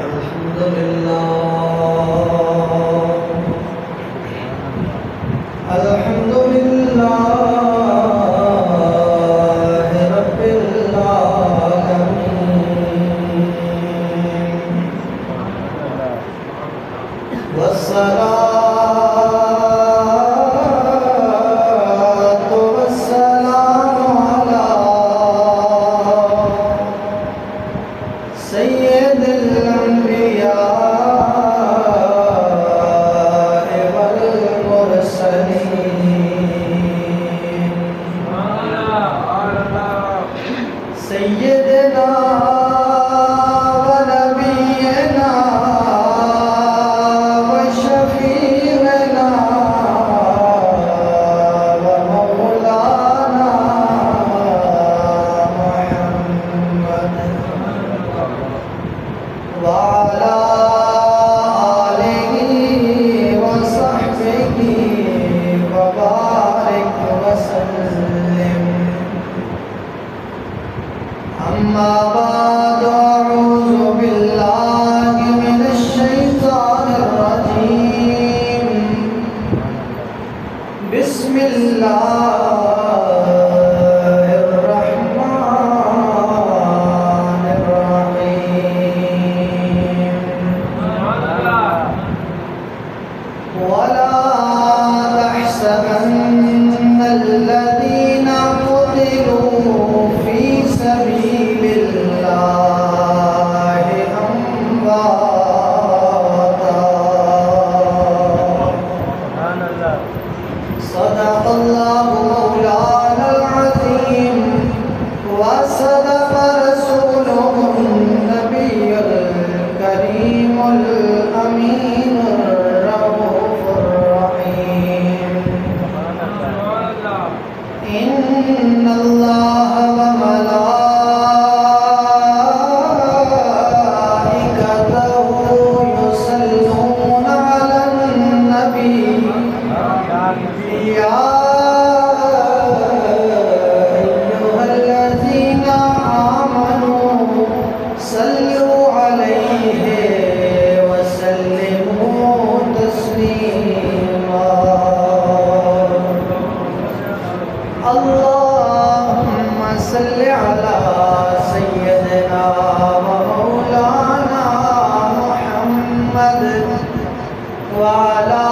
الحمد لله الحمد لله رب العالمين والصلاة والسلام على سيد الأنبياء والمرسلين سيدنا ونبينا وشفيعنا ومولانا محمد وعلى آله وصحبه وبارك وسلم أما بعد أعوذ بالله من الشيطان الرجيم بسم الله الرحمن الرحيم ولا تحسبن الذين قتلوا في سبيل الله أمواتا صدق الله مولانا العظيم وصدق رسوله النبي الكريم الأمين الرؤوف الرحيم إن الله وملائكته يصلون على النبي يا أيها الذين آمنوا صلوا عليه وسلموا تسليما اللهم صل على سيدنا ومولانا محمد وعلى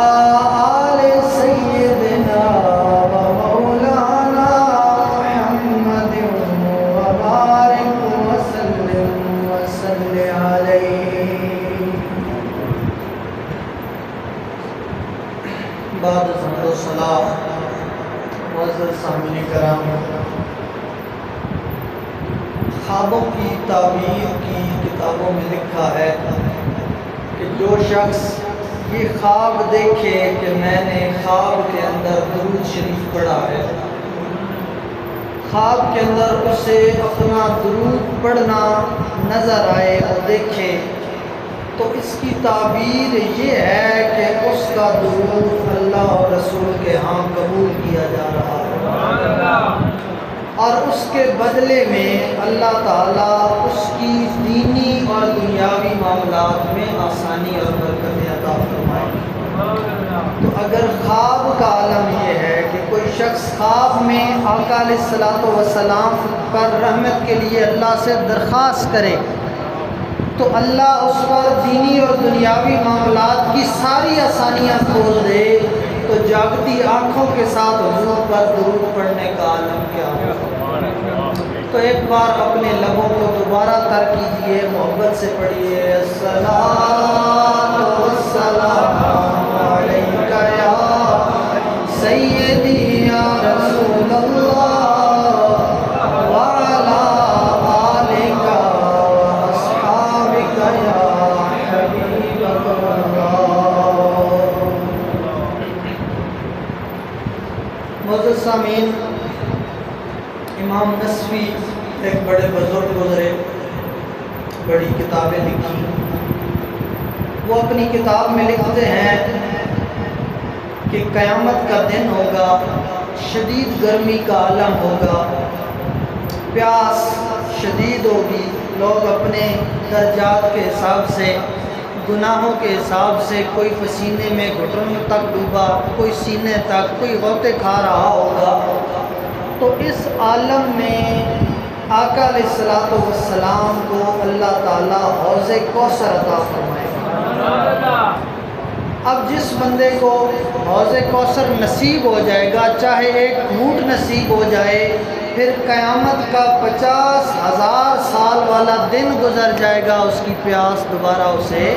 آل سيدنا ومولانا محمد وبارك وسلم وصل عليه بعد حمد و ثنا معزز سامعین کرام، خوابوں کی تعبیر کی کتابوں میں لکھا ہے کہ جو شخص یہ خواب دیکھے کہ میں نے خواب کے اندر درود شریف پڑھا ہے، خواب کے اندر اسے اپنا درود پڑھنا نظر آئے اور دیکھے، تو اس کی تعبیر یہ ہے کہ اس کا درود اللہ اور رسول کے ہاں قبول کیا جا رہا ہے، اور اس کے بدلے میں اللہ تعالیٰ اس کی دینی اور دنیاوی معاملات میں آسانی اور برکت عطا فرمائے۔ تو اگر خواب کا عالم یہ ہے کہ کوئی شخص خواب میں آقا علیہ الصلوۃ والسلام پر رحمت کے لیے اللہ سے درخواست کرے تو اللہ اس پر دینی اور دنیاوی معاملات کی ساری آسانیاں کھول دے، تو جاگتی آنکھوں کے ساتھ حضور پر درود پڑھنے کا عالم کیا ہے؟ تو ایک بار اپنے لبوں کو دوبارہ تر کیجئے، محبت سے پڑھیے الصلاۃ والسلام علیک یا سیدی یا رسول اللہ وعلی آلک واصحابک یا حبیب اللہ۔ معزز سامعین، امام نصفی ایک بڑے بزرگ گزرے، بڑی کتابیں لکھی، وہ اپنی کتاب میں لکھتے ہیں کہ قیامت کا دن ہوگا، شدید گرمی کا عالم ہوگا، پیاس شدید ہوگی، لوگ اپنے درجات کے حساب سے، گناہوں کے حساب سے، کوئی پسینے میں گھٹنوں تک ڈوبا، کوئی سینے تک، کوئی غوطے کھا رہا ہوگا، تو اس عالم میں آقا علیہ الصلوۃ والسلام کو اللہ تعالیٰ حوض کوثر عطا فرمائے گا۔ اب جس بندے کو حوض کوثر نصیب ہو جائے گا، چاہے ایک گھونٹ نصیب ہو جائے، پھر قیامت کا 50,000 سال والا دن گزر جائے گا، اس کی پیاس دوبارہ اسے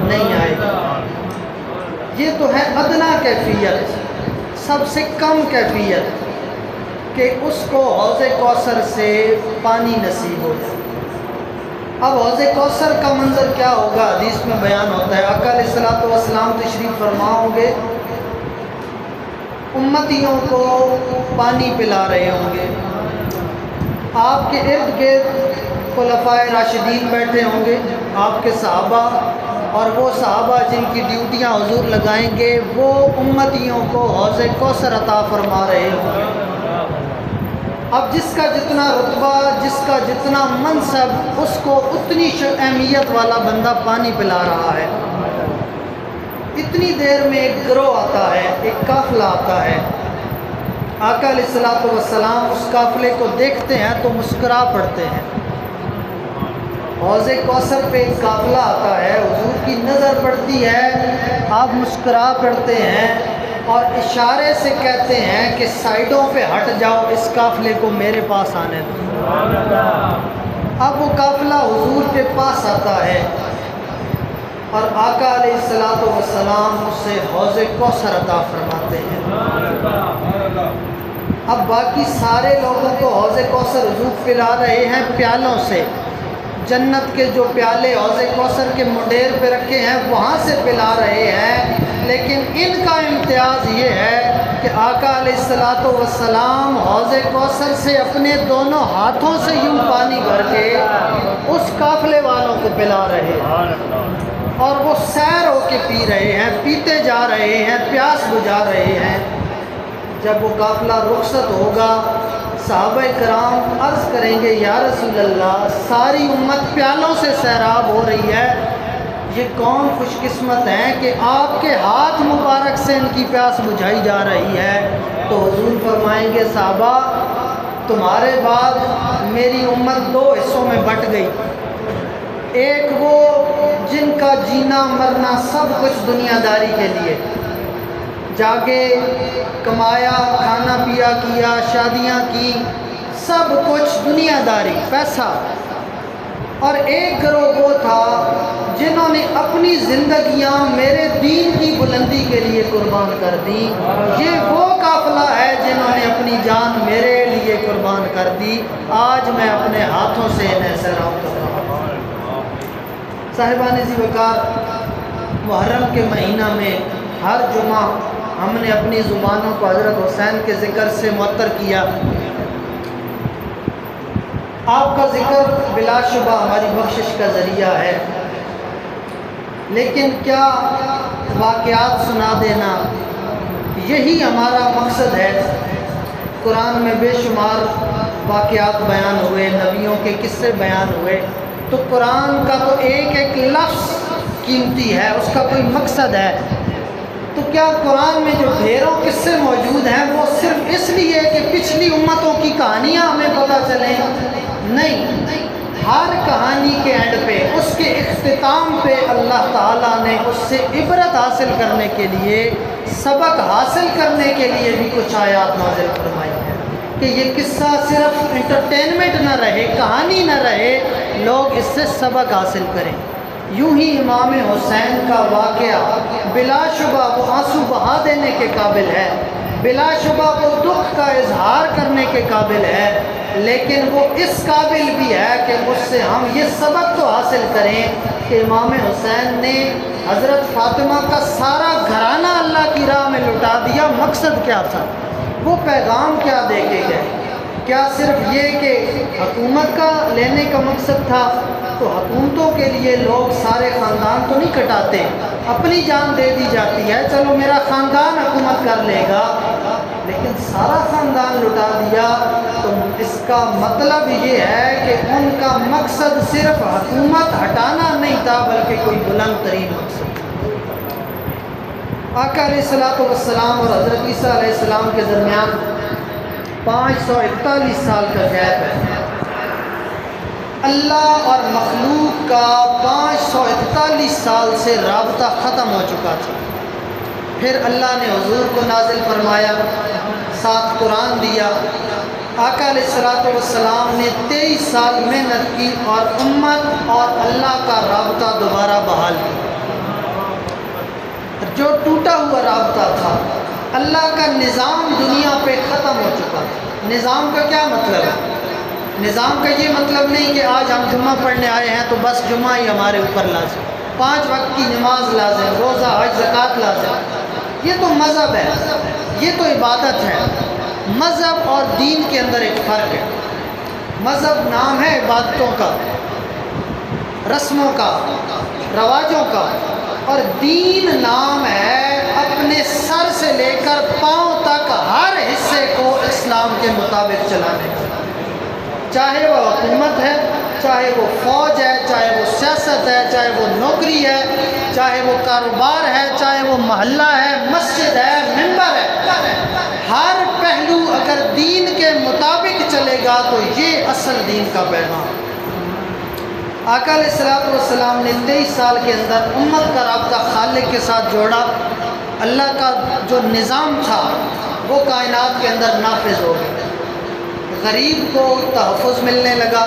نہیں آئے گی۔ یہ تو ہے ادنا کیفیت، سب سے کم کیفیت، کہ اس کو حوض کوثر سے پانی نصیب ہو جائے۔ اب حوض کوثر کا منظر کیا ہوگا؟ حدیث میں بیان ہوتا ہے، آقا علیہ الصلوۃ والسلام تشریف فرما ہوں گے، امتیوں کو پانی پلا رہے ہوں گے، آپ کے ارد گرد خلفائے راشدین بیٹھے ہوں گے، آپ کے صحابہ، اور وہ صحابہ جن کی ڈیوٹیاں حضور لگائیں گے وہ امتیوں کو حوض کوثر عطا فرما رہے ہوں گے۔ اب جس کا جتنا رتبہ، جس کا جتنا منصب، اس کو اتنی اہمیت والا بندہ پانی پلا رہا ہے۔ اتنی دیر میں ایک گروہ آتا ہے، ایک قافلہ آتا ہے، آقا علیہ الصلوۃ والسلام اس قافلے کو دیکھتے ہیں تو مسکرا پڑتے ہیں۔ حوض کوثر پہ ایک قافلہ آتا ہے، حضور کی نظر پڑتی ہے، آپ مسکرا پڑتے ہیں اور اشارے سے کہتے ہیں کہ سائڈوں پہ ہٹ جاؤ، اس قافلے کو میرے پاس آنے دو۔ اب وہ قافلہ حضور کے پاس آتا ہے اور آقا علیہ الصلوۃ والسلام اس سے حوض کوثر عطا فرماتے ہیں۔ اب باقی سارے لوگوں کو حوض کوثر حضور پلا رہے ہیں پیالوں سے، جنت کے جو پیالے حوض کوثر کے منڈیر پہ رکھے ہیں وہاں سے پلا رہے ہیں، لیکن ان کا امتیاز یہ ہے کہ آقا علیہ الصلوۃ والسلام حوض کوثر سے اپنے دونوں ہاتھوں سے یوں پانی بھر کے اس قافلے والوں کو پلا رہے ہیں، اور وہ سیر ہو کے پی رہے ہیں، پیتے جا رہے ہیں، پیاس بجھا رہے ہیں۔ جب وہ قافلہ رخصت ہوگا، صحابہ کرام عرض کریں گے، یا رسول اللہ، ساری امت پیالوں سے سیراب ہو رہی ہے، یہ کون خوش قسمت ہیں کہ آپ کے ہاتھ مبارک سے ان کی پیاس بجھائی جا رہی ہے؟ تو حضور فرمائیں گے، صحابہ، تمہارے بعد میری امت دو حصوں میں بٹ گئی، ایک وہ جن کا جینا مرنا سب کچھ دنیا داری کے لیے، جاگے، کمایا، کھانا پیا کیا، شادیاں کی، سب کچھ دنیا داری، پیسہ، اور ایک گروہ وہ تھا جنہوں نے اپنی زندگیاں میرے دین کی بلندی کے لیے قربان کر دی۔ یہ وہ قافلہ ہے جنہوں نے اپنی جان میرے لیے قربان کر دی، آج میں اپنے ہاتھوں سے انہیں سیراب کر رہا ہوں۔ صاحبان ذی وقار، محرم کے مہینہ میں ہر جمعہ ہم نے اپنی زبانوں کو حضرت حسین کے ذکر سے معطر کیا۔ آپ کا ذکر بلا شبہ ہماری بخشش کا ذریعہ ہے، لیکن کیا واقعات سنا دینا یہی ہمارا مقصد ہے؟ قرآن میں بے شمار واقعات بیان ہوئے، نبیوں کے قصے بیان ہوئے، تو قرآن کا تو ایک ایک لفظ قیمتی ہے، اس کا کوئی مقصد ہے۔ تو کیا قرآن میں جو ڈھیروں قصے موجود ہیں وہ صرف اس لیے کہ پچھلی امتوں کی کہانیاں ہمیں پتہ چلیں؟ نہیں، ہر کہانی کے اینڈ پہ، اس کے اختتام پہ اللہ تعالیٰ نے اس سے عبرت حاصل کرنے کے لیے، سبق حاصل کرنے کے لیے بھی کچھ آیات نازل فرمائی ہیں، کہ یہ قصہ صرف انٹرٹینمنٹ نہ رہے، کہانی نہ رہے، لوگ اس سے سبق حاصل کریں۔ یوں ہی امام حسین کا واقعہ بلا شبہ وہ آنسو بہا دینے کے قابل ہے، بلا شبہ وہ دکھ کا اظہار کرنے کے قابل ہے، لیکن وہ اس قابل بھی ہے کہ اس سے ہم یہ سبق تو حاصل کریں کہ امام حسین نے حضرت فاطمہ کا سارا گھرانہ اللہ کی راہ میں لٹا دیا، مقصد کیا تھا؟ وہ پیغام کیا دے کے گئے؟ کیا صرف یہ کہ حکومت کا لینے کا مقصد تھا؟ تو حکومتوں کے لیے لوگ سارے خاندان تو نہیں کٹاتے، اپنی جان دے دی جاتی ہے، چلو میرا خاندان حکومت کر لے گا، لیکن سارا خاندان لٹا دیا، تو اس کا مطلب یہ ہے کہ ان کا مقصد صرف حکومت ہٹانا نہیں تھا بلکہ کوئی بلند ترین مقصد تھا۔ آقا علیہ الصلوۃ والسلام اور حضرت عیسیٰ علیہ السلام کے درمیان 541 سال کا گیپ ہے۔ اللہ اور مخلوق کا 541 سال سے رابطہ ختم ہو چکا تھا۔ پھر اللہ نے حضور کو نازل فرمایا، ساتھ قرآن دیا۔ آقا علیہ الصلوۃ والسلام نے 23 سال محنت کی اور امت اور اللہ کا رابطہ دوبارہ بحال کیا۔ جو ٹوٹا ہوا رابطہ تھا، اللہ کا نظام دنیا پہ ختم ہو چکا تھا۔ نظام کا کیا مطلب ہے؟ نظام کا یہ مطلب نہیں کہ آج ہم جمعہ پڑھنے آئے ہیں تو بس جمعہ ہی ہمارے اوپر لازم، 5 وقت کی نماز لازم، روزہ حج زکوٰۃ لازم۔ یہ تو مذہب ہے، یہ تو عبادت ہے۔ مذہب اور دین کے اندر ایک فرق ہے۔ مذہب نام ہے عبادتوں کا، رسموں کا، رواجوں کا، اور دین نام ہے اپنے سر سے لے کر پاؤں تک ہر حصے کو اسلام کے مطابق چلانے کا۔ چاہے وہ حکومت ہے، چاہے وہ فوج ہے، چاہے وہ سیاست ہے، چاہے وہ نوکری ہے، چاہے وہ کاروبار ہے، چاہے وہ محلہ ہے، مسجد ہے، ممبر ہے، ہر پہلو اگر دین کے مطابق چلے گا تو یہ اصل دین کا پیغام۔ آقا علیہ الصلوۃ والسلام نے 23 سال کے اندر امت کا رابطہ خالق کے ساتھ جوڑا۔ اللہ کا جو نظام تھا وہ کائنات کے اندر نافذ ہو گیا۔ غریب کو تحفظ ملنے لگا،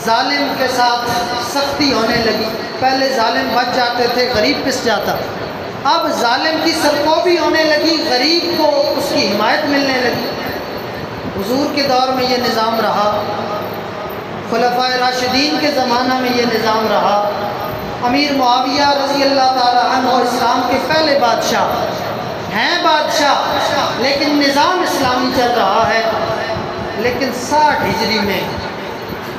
ظالم کے ساتھ سختی ہونے لگی۔ پہلے ظالم بچ جاتے تھے، غریب پس جاتا، اب ظالم کی سرکوبی ہونے لگی، غریب کو اس کی حمایت ملنے لگی۔ حضور کے دور میں یہ نظام رہا، خلفائے راشدین کے زمانہ میں یہ نظام رہا۔ امیر معاویہ رضی اللہ تعالیٰ عنہ اسلام کے پہلے بادشاہ ہیں، بادشاہ لیکن نظام اسلامی چل رہا ہے۔ لیکن 60 ہجری میں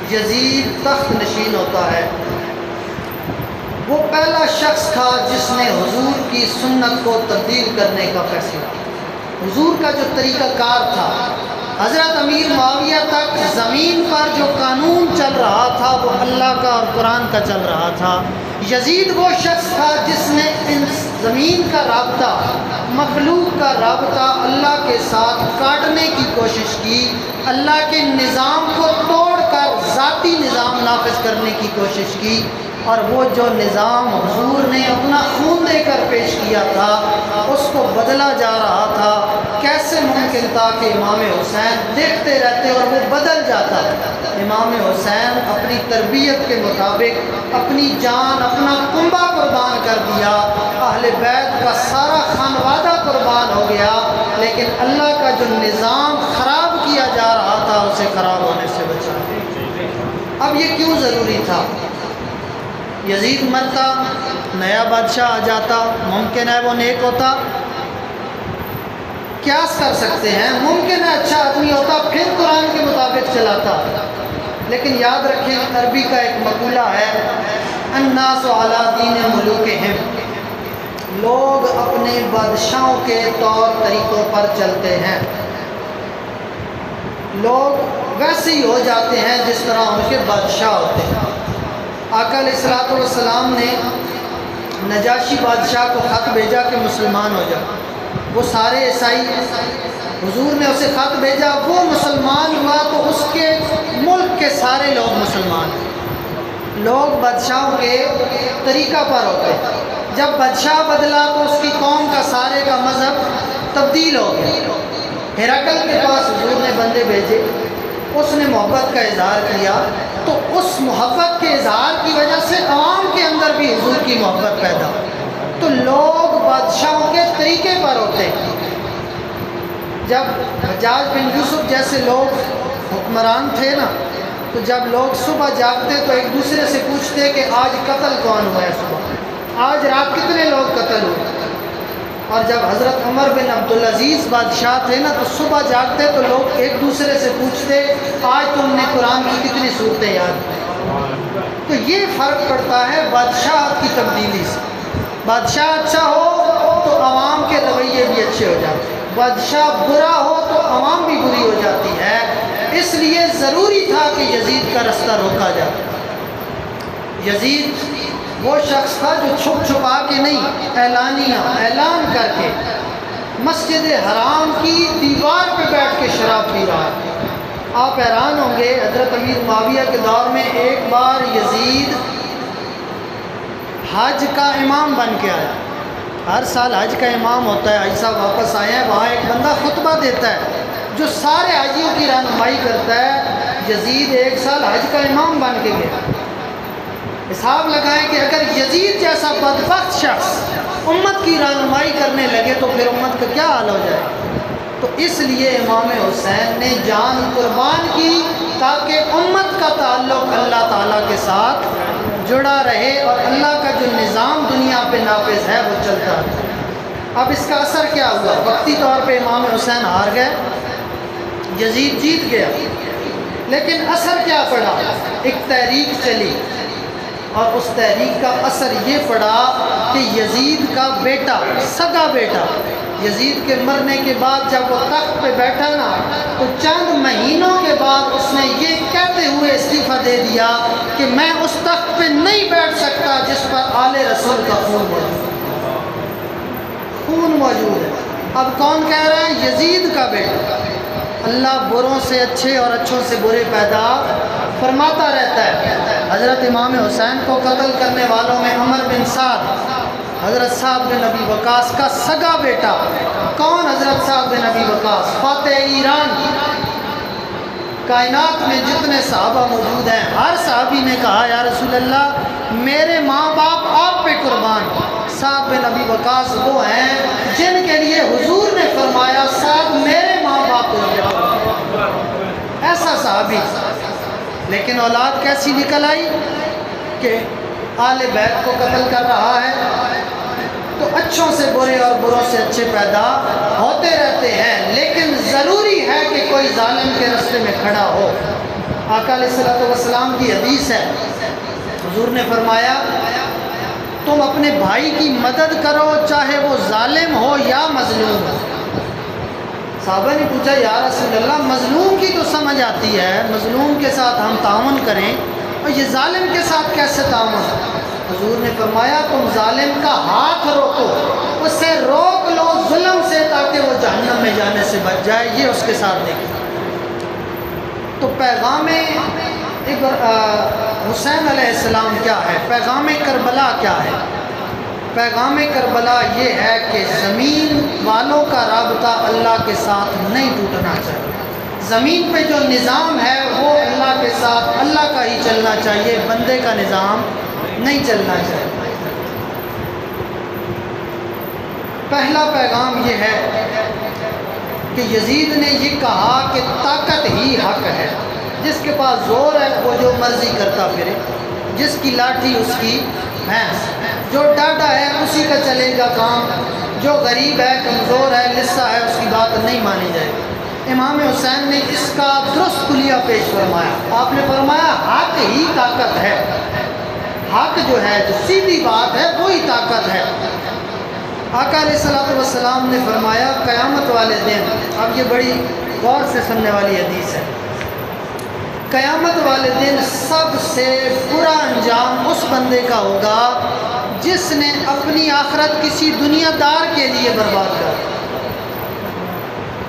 یزید تخت نشین ہوتا ہے۔ وہ پہلا شخص تھا جس نے حضور کی سنت کو تبدیل کرنے کا فیصلہ کیا۔ حضور کا جو طریقہ کار تھا، حضرت امیر معاویہ تک زمین پر جو قانون چل رہا تھا وہ اللہ کا اور قرآن کا چل رہا تھا۔ یزید وہ شخص تھا جس نے ان زمین کا رابطہ، مخلوق کا رابطہ اللہ کے ساتھ کاٹنے کی کوشش کی، اللہ کے نظام کو توڑ کر ذاتی نظام نافذ کرنے کی کوشش کی، اور وہ جو نظام حضور نے اپنا خون دے کر پیش کیا تھا اس کو بدلا جا رہا تھا۔ کیسے ممکن تھا کہ امام حسین دیکھتے رہتے اور وہ بدل جاتا؟ امام حسین اپنی تربیت کے مطابق اپنی جان، اپنا کنبہ قربان کر دیا، اہل بیت کا سارا خانوادہ قربان ہو گیا، لیکن اللہ کا جو نظام خراب کیا جا رہا تھا اسے خراب ہونے سے بچا۔ اب یہ کیوں ضروری تھا؟ یزید مرتا، نیا بادشاہ آ جاتا، ممکن ہے وہ نیک ہوتا، قیاس کر سکتے ہیں، ممکن ہے اچھا آدمی ہوتا پھر قرآن کے مطابق چلاتا۔ لیکن یاد رکھیں عربی کا ایک مقولہ ہے، الناس علی دین ملوکہم، لوگ اپنے بادشاہوں کے طور طریقوں پر چلتے ہیں، لوگ ویسے ہی ہو جاتے ہیں جس طرح ان کے بادشاہ ہوتے ہیں۔ آقا علیہ الصلوۃ والسلام نے نجاشی بادشاہ کو خط بھیجا کہ مسلمان ہو جا، وہ سارے عیسائی، حضور نے اسے خط بھیجا، وہ مسلمان ہوا تو اس کے ملک کے سارے لوگ مسلمان ہیں۔ لوگ بادشاہوں کے طریقہ پر ہوتے ہیں، جب بادشاہ بدلا تو اس کی قوم کا سارے کا مذہب تبدیل ہو گیا۔ ہرقل کے پاس حضور نے بندے بھیجے، اس نے محبت کا اظہار کیا، تو اس محبت کے اظہار کی وجہ سے عوام کے اندر بھی حضور کی محبت پیدا۔ تو لوگ بادشاہوں کے طریقے پر ہوتے ہیں۔ جب حجاج بن یوسف جیسے لوگ حکمران تھے نا، تو جب لوگ صبح جاگتے تو ایک دوسرے سے پوچھتے کہ آج قتل کون ہوا ہے، صبح آج رات کتنے لوگ قتل ہوئے۔ اور جب حضرت عمر بن عبدالعزیز بادشاہ تھے نا، تو صبح جاگتے تو لوگ ایک دوسرے سے پوچھتے آج تم نے قرآن کی کتنی صورتیں یاد کی۔ تو یہ فرق پڑتا ہے بادشاہت کی تبدیلی سے۔ بادشاہ اچھا ہو تو عوام کے رویے بھی اچھے ہو جاتے ہیں، بادشاہ برا ہو تو عوام بھی بری ہو جاتی ہے، اس لیے ضروری تھا کہ یزید کا رستہ روکا جائے۔ یزید وہ شخص تھا جو چھپ چھپا کے نہیں، اعلان کر کے مسجد حرام کی دیوار پہ بیٹھ کے شراب پی رہا ہے۔ آپ حیران ہوں گے، حضرت امیر معاویہ کے دور میں ایک بار یزید حج کا امام بن کے آیا۔ ہر سال حج کا امام ہوتا ہے، حج صاحب واپس آئے ہیں، وہاں ایک بندہ خطبہ دیتا ہے جو سارے حاجیوں کی رہنمائی کرتا ہے۔ یزید ایک سال حج کا امام بن کے گیا۔ حساب لگائیں کہ اگر یزید جیسا بدبخت شخص امت کی رہنمائی کرنے لگے تو پھر امت کا کیا حال ہو جائے۔ تو اس لیے امام حسین نے جان قربان کی تاکہ امت کا تعلق اللہ تعالیٰ کے ساتھ جڑا رہے اور اللہ کا جو نظام دنیا پہ نافذ ہے وہ چلتا رہے۔ اب اس کا اثر کیا ہوا؟ وقتی طور پہ امام حسین ہار گئے، یزید جیت گیا، لیکن اثر کیا پڑا؟ ایک تحریک چلی، اور اس تحریک کا اثر یہ پڑا کہ یزید کا بیٹا، سگا بیٹا، یزید کے مرنے کے بعد جب وہ تخت پہ بیٹھا نا تو چند مہینوں کے بعد اس نے یہ کہتے ہوئے استعفیٰ دے دیا کہ میں اس تخت پہ نہیں بیٹھ سکتا جس پر آل رسول کا خون موجود ہے۔ اب کون کہہ رہا ہے؟ یزید کا بیٹا۔ اللہ بروں سے اچھے اور اچھوں سے برے پیدا فرماتا رہتا ہے۔ حضرت امام حسین کو قتل کرنے والوں میں عمر بن سعد، حضرت سعد بن ابی وقاص کا سگا بیٹا۔ کون حضرت سعد بن ابی وقاص؟ فاتح ایران۔ کائنات میں جتنے صحابہ موجود ہیں ہر صحابی نے کہا یا رسول اللہ میرے ماں باپ آپ پہ قربان۔ سعد بن ابی وقاص وہ ہیں جن کے لیے حضور نے فرمایا سعد میرے ماں باپ کو قربان۔ ایسا صحابی، لیکن اولاد کیسی نکل آئی کہ آل بیت کو قتل کر رہا ہے۔ تو اچھوں سے برے اور بروں سے اچھے پیدا ہوتے رہتے ہیں، لیکن ضروری ہے کہ کوئی ظالم کے راستے میں کھڑا ہو۔ آقا علیہ الصلوۃ والسلام کی حدیث ہے، حضور نے فرمایا تم اپنے بھائی کی مدد کرو چاہے وہ ظالم ہو یا مظلوم ہو۔ صحابہ نے پوچھا یا رسول اللہ مظلوم کی تو سمجھ آتی ہے، مظلوم کے ساتھ ہم تعاون کریں، اور یہ ظالم کے ساتھ کیسے تعاون؟ حضور نے فرمایا تم ظالم کا ہاتھ روکو، اس سے روک لو ظلم سے تاکہ وہ جہنم میں جانے سے بچ جائے، یہ اس کے ساتھ دیکھیں۔ تو پیغام حسین علیہ السلام کیا ہے؟ پیغام کربلا کیا ہے؟ پیغام کربلا یہ ہے کہ زمین والوں کا رابطہ اللہ کے ساتھ نہیں ٹوٹنا چاہیے۔ زمین پہ جو نظام ہے وہ اللہ کے ساتھ اللہ کا ہی چلنا چاہیے، بندے کا نظام نہیں چلنا چاہیے۔ پہلا پیغام یہ ہے کہ یزید نے یہ کہا کہ طاقت ہی حق ہے، جس کے پاس زور ہے وہ جو مرضی کرتا پھرے، جس کی لاٹھی اس کی بھینس، جو ڈاڈا ہے اسی کا چلے گا کام، جو غریب ہے کمزور ہے لسا ہے اس کی بات نہیں مانی جائے گی۔ امام حسین نے اس کا درست کلیہ پیش فرمایا۔ آپ نے فرمایا حق ہی طاقت ہے، حق جو ہے جو سیدھی بات ہے وہی طاقت ہے۔ آقا علیہ الصلوۃ والسلام نے فرمایا قیامت والے دن، اب یہ بڑی غور سے سننے والی حدیث ہے، قیامت والے دن سب سے برا انجام اس بندے کا ہوگا جس نے اپنی آخرت کسی دنیا دار کے لیے برباد کر،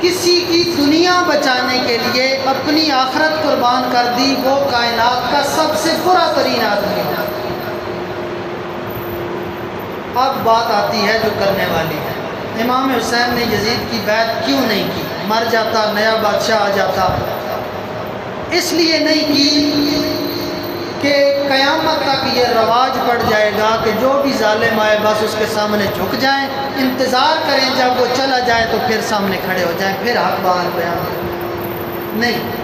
کسی کی دنیا بچانے کے لیے اپنی آخرت قربان کر دی، وہ کائنات کا سب سے برا ترین آدمی ہے۔ اب بات آتی ہے جو کرنے والی ہے، امام حسین نے یزید کی بیعت کیوں نہیں کی؟ مر جاتا، نیا بادشاہ آ جاتا۔ اس لیے نہیں کی کہ قیامت تک یہ رواج پڑ جائے گا کہ جو بھی ظالم آئے بس اس کے سامنے جھک جائیں، انتظار کریں جب وہ چلا جائے تو پھر سامنے کھڑے ہو جائیں، پھر حق بات بیان نہیں۔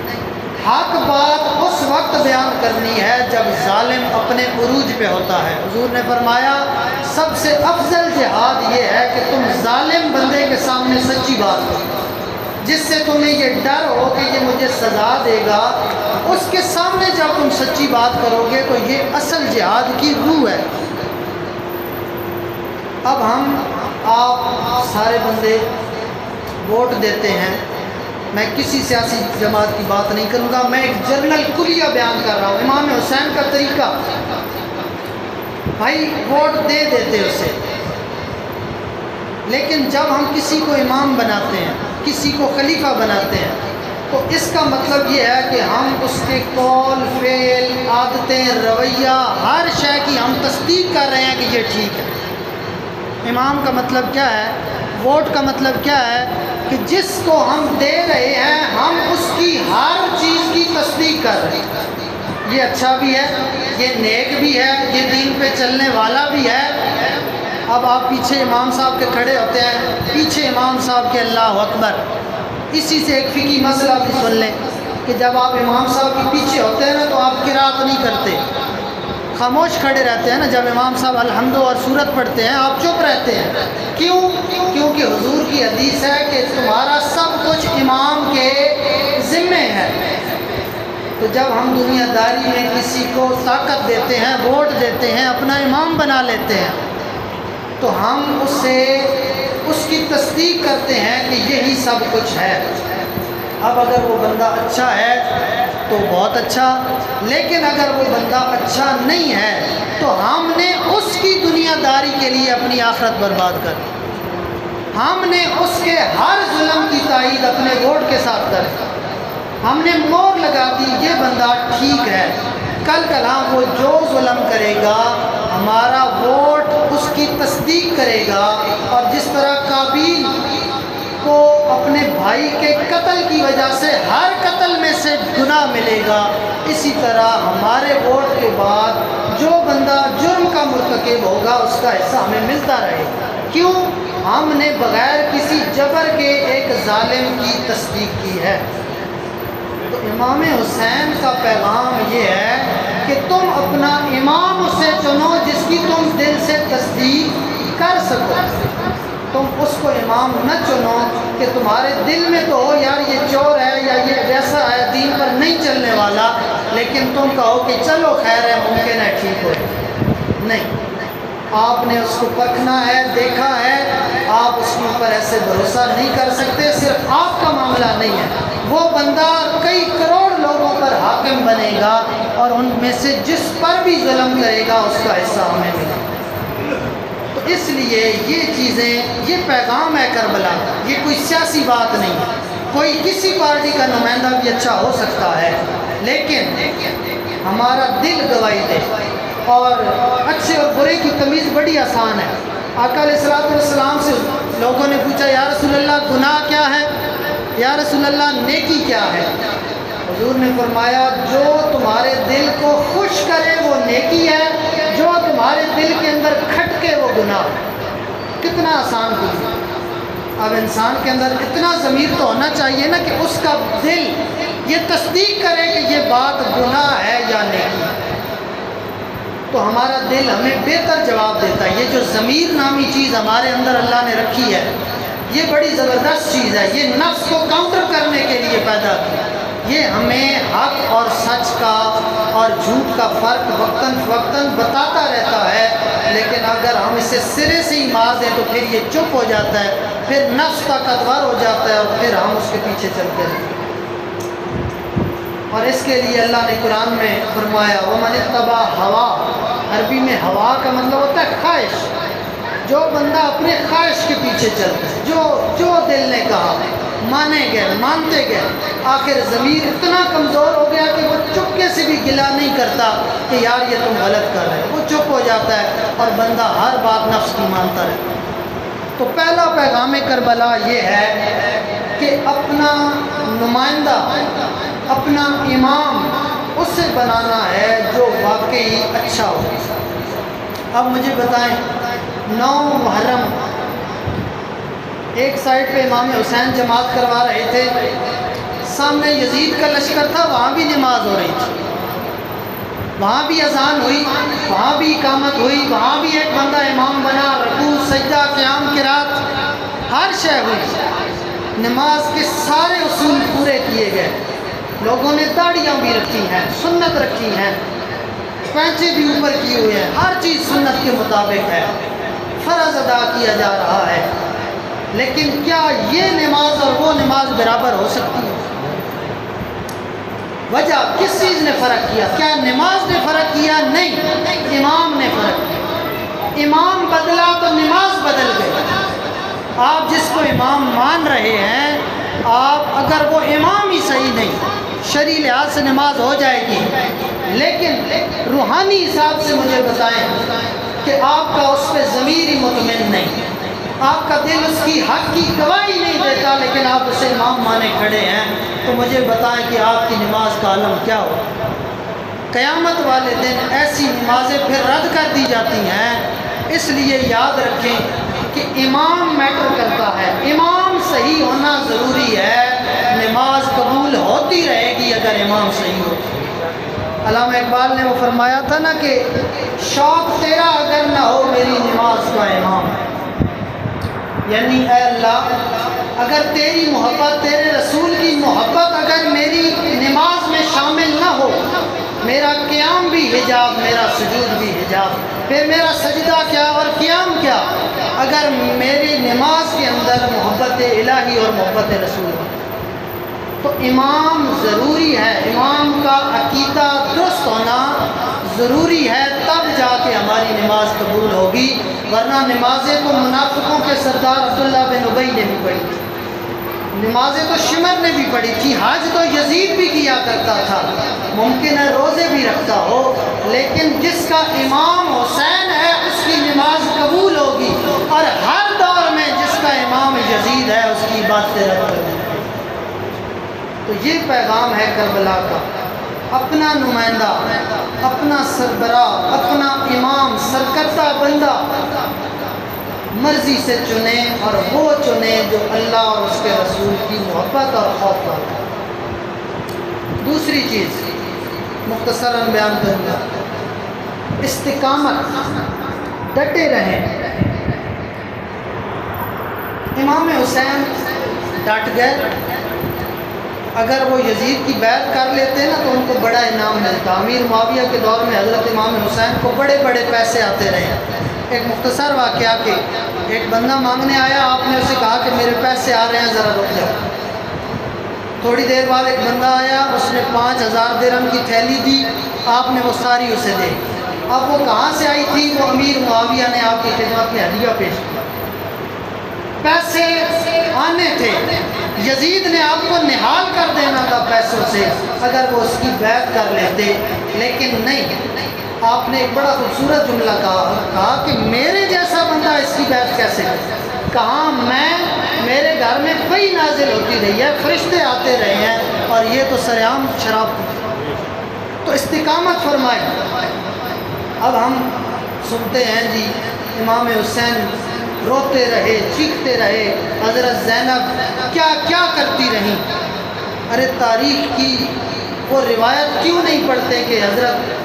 حق بات اس وقت بیان کرنی ہے جب ظالم اپنے عروج پہ ہوتا ہے۔ حضور نے فرمایا سب سے افضل جہاد یہ ہے کہ تم ظالم بندے کے سامنے سچی بات کرو، جس سے تمہیں یہ ڈر ہو کہ یہ مجھے سزا دے گا، اس کے سامنے جب تم سچی بات کرو گے تو یہ اصل جہاد کی روح ہے۔ اب ہم آپ سارے بندے ووٹ دیتے ہیں، میں کسی سیاسی جماعت کی بات نہیں کروں گا، میں ایک جنرل کلیہ بیان کر رہا ہوں، امام حسین کا طریقہ، بھائی ووٹ دے دیتے اسے، لیکن جب ہم کسی کو امام بناتے ہیں، کسی کو خلیفہ بناتے ہیں، تو اس کا مطلب یہ ہے کہ ہم اس کے قول، فعل، عادتیں، رویہ، ہر شے کی ہم تصدیق کر رہے ہیں کہ یہ ٹھیک ہے۔ امام کا مطلب کیا ہے؟ ووٹ کا مطلب کیا ہے؟ کہ جس کو ہم دے رہے ہیں ہم اس کی ہر چیز کی تصدیق کر رہے ہیں، یہ اچھا بھی ہے، یہ نیک بھی ہے، یہ دین پہ چلنے والا بھی ہے۔ اب آپ پیچھے امام صاحب کے کھڑے ہوتے ہیں، پیچھے امام صاحب کے اللہ اکبر، اسی سے ایک فقہی مسئلہ بھی سن لیں کہ جب آپ امام صاحب کے پیچھے ہوتے ہیں نا تو آپ قرات نہیں کرتے، خاموش کھڑے رہتے ہیں نا، جب امام صاحب الحمد اور سورت پڑھتے ہیں آپ چپ رہتے ہیں، کیوں؟ کیونکہ حضور کی حدیث ہے کہ تمہارا سب کچھ امام کے ذمے ہے۔ تو جب ہم دنیا داری میں کسی کو طاقت دیتے ہیں، ووٹ دیتے ہیں، اپنا امام بنا لیتے ہیں، تو ہم اس کی تصدیق کرتے ہیں کہ یہی سب کچھ ہے۔ اب اگر وہ بندہ اچھا ہے تو بہت اچھا، لیکن اگر وہ بندہ اچھا نہیں ہے تو ہم نے اس کی دنیا داری کے لیے اپنی آخرت برباد کر دی، ہم نے اس کے ہر ظلم کی تائید اپنے ووٹ کے ساتھ کر دی، ہم نے مور لگا دی یہ بندہ ٹھیک ہے، کل کل وہ جو ظلم کرے گا ہمارا ووٹ اس کی تصدیق کرے گا، اور جس طرح قابیل کو اپنے بھائی کے قتل کی وجہ سے ہر قتل میں سے گناہ ملے گا، اسی طرح ہمارے ووٹ کے بعد جو بندہ جرم کا مرتکب ہوگا اس کا حصہ ہمیں ملتا رہے گا۔ کیوں؟ ہم نے بغیر کسی جبر کے ایک ظالم کی تصدیق کی ہے۔ تو امام حسین کا پیغام یہ ہے کہ تم اپنا امام اسے چنو جس کی تم دل سے تصدیق کر سکو، تم اس کو امام نہ چنو کہ تمہارے دل میں تو ہو یار یہ چور ہے یا یہ ویسا ہے، دین پر نہیں چلنے والا، لیکن تم کہو کہ چلو خیر ہے، ممکن ہے ٹھیک ہو جائے۔ نہیں، آپ نے اس کو پرکھنا ہے، دیکھا ہے، آپ اس کے اوپر ایسے بھروسہ نہیں کر سکتے، صرف آپ کا معاملہ نہیں ہے، وہ بندہ کئی کروڑ لوگوں پر حاکم بنے گا اور ان میں سے جس پر بھی ظلم کرے گا اس کا حصہ ہمیں ملے گا۔ تو اس لیے یہ چیزیں، یہ پیغام ہے کربلا کا، یہ کوئی سیاسی بات نہیں ہے، کوئی کسی پارٹی کا نمائندہ بھی اچھا ہو سکتا ہے، لیکن ہمارا دل گواہی دے، اور اچھے اور برے کی تمیز بڑی آسان ہے۔ آقا علیہ السلام سے لوگوں نے پوچھا یا رسول اللہ گناہ کیا ہے، یا رسول اللہ نیکی کیا ہے؟ حضور نے فرمایا جو تمہارے دل کو خوش کرے وہ نیکی ہے، جو تمہارے دل کے اندر کھٹکے وہ گناہ۔ کتنا آسان کچھ، اب انسان کے اندر اتنا ضمیر تو ہونا چاہیے نا کہ اس کا دل یہ تصدیق کرے کہ یہ بات گناہ ہے یا نیکی، تو ہمارا دل ہمیں بہتر جواب دیتا ہے۔ یہ جو ضمیر نامی چیز ہمارے اندر اللہ نے رکھی ہے یہ بڑی زبردست چیز ہے، یہ نفس کو کاؤنٹر کرنے کے لیے پیدا کی، یہ ہمیں حق اور سچ کا اور جھوٹ کا فرق وقتاً فوقتاً بتاتا رہتا ہے، لیکن اگر ہم اسے سرے سے ہی مار دیں تو پھر یہ چپ ہو جاتا ہے، پھر نفس طاقتور ہو جاتا ہے اور پھر ہم اس کے پیچھے چلتے ہیں۔ اور اس کے لیے اللہ نے قرآن میں فرمایا وَمَنِ اتَّبَعَ هَوَاهُ، عربی میں ہوا کا مطلب ہوتا ہے خواہش، جو بندہ اپنے خواہش کے پیچھے چلتا ہے، جو دل نے کہا مانتے گئے، آخر ضمیر اتنا کمزور ہو گیا کہ وہ چپکے سے بھی گلا نہیں کرتا کہ یار یہ تم غلط کر رہے، وہ چپ ہو جاتا ہے اور بندہ ہر بات نفس کی مانتا رہتا ہے۔ تو پہلا پیغام کربلا یہ ہے کہ اپنا نمائندہ، اپنا امام اسے بنانا ہے جو واقعی اچھا ہو۔ اب مجھے بتائیں 9 محرم ایک سائڈ پہ امام حسین جماعت کروا رہے تھے، سامنے یزید کا لشکر تھا، وہاں بھی نماز ہو رہی تھی، وہاں بھی اذان ہوئی، وہاں بھی اقامت ہوئی، وہاں بھی ایک بندہ امام بنا، رکوع سجدہ قیام قرات ہر شے ہوئی، نماز کے سارے اصول پورے کیے گئے، لوگوں نے داڑیاں بھی رکھی ہیں، سنت رکھی ہیں، پینچے بھی اوپر کیے ہوئے ہیں، ہر چیز سنت کے مطابق ہے، فرض ادا کیا جا رہا ہے، لیکن کیا یہ نماز اور وہ نماز برابر ہو سکتی ہے؟ وجہ کس چیز نے فرق کیا؟ کیا نماز نے فرق کیا؟ نہیں، امام نے فرق کیا۔ امام بدلا تو نماز بدل گئی۔ آپ جس کو امام مان رہے ہیں، آپ اگر وہ امام ہی صحیح نہیں، شرعی لحاظ سے نماز ہو جائے گی، لیکن روحانی حساب سے مجھے بتائیں کہ آپ کا اس پہ ضمیر ہی مطمئن نہیں، آپ کا دل اس کی حق کی گواہی نہیں دیتا، لیکن آپ اسے امام مانے کھڑے ہیں، تو مجھے بتائیں کہ آپ کی نماز کا عالم کیا ہو؟ قیامت والے دن ایسی نمازیں پھر رد کر دی جاتی ہیں۔ اس لیے یاد رکھیں کہ امام میٹر کرتا ہے، امام صحیح ہونا ضروری ہے، نماز قبول ہوتی رہے گی اگر امام صحیح ہو۔ علامہ اقبال نے وہ فرمایا تھا نا کہ شوق تیرا اگر نہ ہو میری نماز کا امام، یعنی اے اللہ اگر تیری محبت، تیرے رسول کی محبت اگر میری نماز میں شامل نہ ہو، میرا قیام بھی حجاب، میرا سجود بھی حجاب، پھر میرا سجدہ کیا اور قیام کیا، اگر میری نماز کے اندر محبت الہی اور محبت رسول ہو تو امام ضروری ہے، امام کا عقیدہ درست ہونا ضروری ہے، تب جا کے ہماری نماز قبول ہوگی، ورنہ نمازیں تو منافقوں کے سردار عبداللہ بن ابی نے بھی پڑھی تھی، نمازیں تو شمر نے بھی پڑھی تھی، حج تو یزید بھی کیا کرتا تھا، ممکن ہے روزے بھی رکھتا ہو، لیکن جس کا امام حسین ہے اس کی نماز قبول ہوگی، اور ہر دور میں جس کا امام یزید ہے اس کی عبادتیں رد کر دی۔ تو یہ پیغام ہے کربلا کا، اپنا نمائندہ، اپنا سربراہ، اپنا امام، سرکردہ بندہ مرضی سے چنیں، اور وہ چنیں جو اللہ اور اس کے رسول کی محبت اور خوف کرتا ہے۔ دوسری چیز مختصراً بیان کروں گا، استقامت، ڈٹے رہیں۔ امام حسین ڈٹ گئے، اگر وہ یزید کی بیعت کر لیتے نا تو ان کو بڑا انعام ملتا۔ امیر معاویہ کے دور میں حضرت امام حسین کو بڑے بڑے پیسے آتے رہے۔ ایک مختصر واقعہ کہ ایک بندہ مانگنے آیا، آپ نے اسے کہا کہ میرے پیسے آ رہے ہیں ذرا رک جاؤ۔ تھوڑی دیر بعد ایک بندہ آیا، اس نے 5000 درہم کی تھیلی دی، آپ نے وہ ساری اسے دے۔ اب وہ کہاں سے آئی تھی؟ وہ امیر معاویہ نے آپ کی خدمت میں ہدیہ پیش کیا، پیسے آنے تھے، یزید نے آپ کو نہال کر دینا تھا پیسوں سے اگر وہ اس کی بیعت کر لیتے، لیکن نہیں، آپ نے ایک بڑا خوبصورت جملہ کہا کہ میرے جیسا بندہ اس کی بیعت کیسے کرے؟ کہا میرے گھر میں وحی نازل ہوتی رہی ہے، فرشتے آتے رہے ہیں، اور یہ تو سرعام شراب پی۔ تو استقامت فرمائے۔ اب ہم سنتے ہیں جی امام حسین روتے رہے، چیختے رہے، حضرت زینب کیا کیا کرتی رہیں۔ ارے تاریخ کی وہ روایت کیوں نہیں پڑھتے کہ حضرت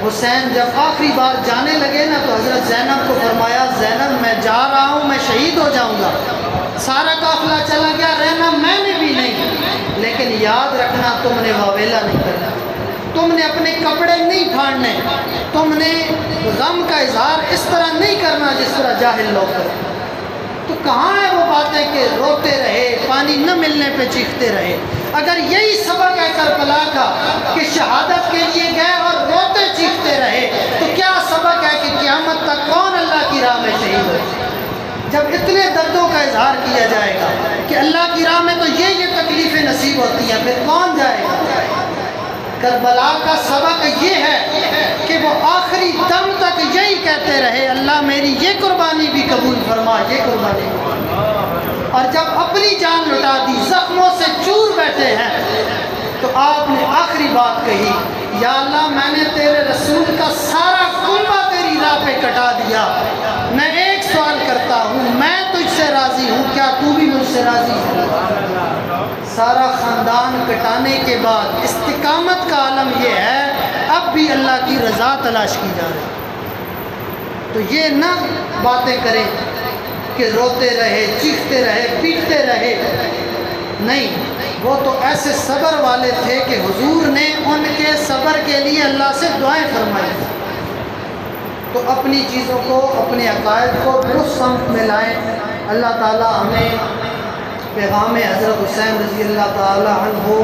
حسین جب آخری بار جانے لگے نا تو حضرت زینب کو فرمایا زینب میں جا رہا ہوں، میں شہید ہو جاؤں گا۔ سارا قافلہ چلا گیا، رہنا میں نے بھی نہیں، لیکن یاد رکھنا تم نے واویلا نہیں کرنا، تم نے اپنے کپڑے نہیں پھاڑنے، تم نے غم کا اظہار اس طرح نہیں کرنا جس طرح جاہل لوگ کرتے۔ تو کہاں ہے وہ باتیں کہ روتے رہے، پانی نہ ملنے پہ چیختے رہے؟ اگر یہی سبق ہے کربلا کا کہ شہادت کے لیے گئے اور روتے چیختے رہے، تو کیا سبق ہے کہ قیامت تک کون اللہ کی راہ میں شہید ہو؟ جب اتنے دردوں کا اظہار کیا جائے گا کہ اللہ کی راہ میں تو یہ تکلیفیں نصیب ہوتی ہیں، پھر کون جائے گا؟ کربلا کا سبق یہ ہے کہ وہ آخری دم تک یہی کہتے رہے اللہ میری یہ قربانی بھی قبول فرما، یہ قربانی بھی قبول۔ اور جب اپنی جان لٹا دی، زخموں سے چور بیٹھے ہیں، تو آپ نے آخری بات کہی یا اللہ میں نے تیرے رسول کا سارا کنبہ تیری راہ پہ کٹا دیا، میں ایک سوال کرتا ہوں، میں تجھ سے راضی ہوں، کیا تو بھی مجھ سے راضی ہے؟ سارا خاندان کٹانے کے بعد استقامت کا عالم یہ ہے اب بھی اللہ کی رضا تلاش کی جا رہی ہے۔ تو یہ نہ باتیں کریں کہ روتے رہے، چیختے رہے، پیٹتے رہے، نہیں، وہ تو ایسے صبر والے تھے کہ حضور نے ان کے صبر کے لیے اللہ سے دعائیں فرمائی۔ تو اپنی چیزوں کو، اپنے عقائد کو درست سمت میں لائیں، اللہ تعالی ہمیں پیغام حضرت حسین رضی اللہ تعالی عنہ